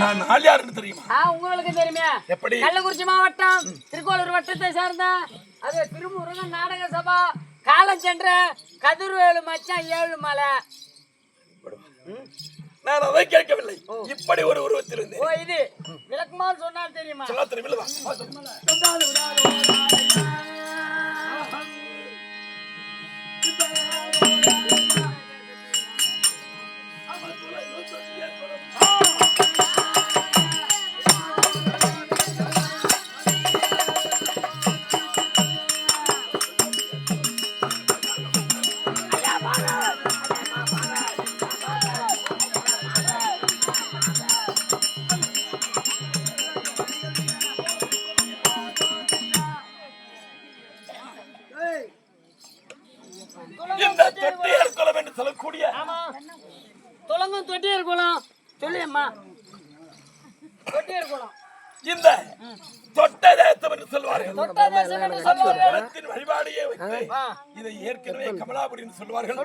நான் ஆள் யாருன்னு தெரியுமா? உங்களுக்கு தெரியுமே. எப்படி? கள்ளக்குறிச்சி மாவட்டம் திருக்கோளூர் வட்டத்தை சேர்ந்த அது திருமுருகன் நாடக சபா காலம் சென்ற கதிர்வேலு மச்சான் ஏழுமலை. நான் அதை கேட்கவில்லை. இப்படி ஒரு உருவத்தில் இருந்தேன். ஓ, இது விளக்குமாறு சொன்னால் தெரியுமா? சொல்ல தெரியுமா? இந்த தொட்டியர் குளம் என்று சொல்லக்கூடிய துலங்கும் தொட்டியர் குளம் சொல்லியம்மா. தொட்டியர் குளம் இந்த தொட்ட தேசம் என்று சொல்வார்கள். தொட்ட தேசம் என்று சொல்வார்கள். வழிபாடையே வைத்து இதை ஏற்கனவே கமலாபுரி என்று சொல்வார்கள்.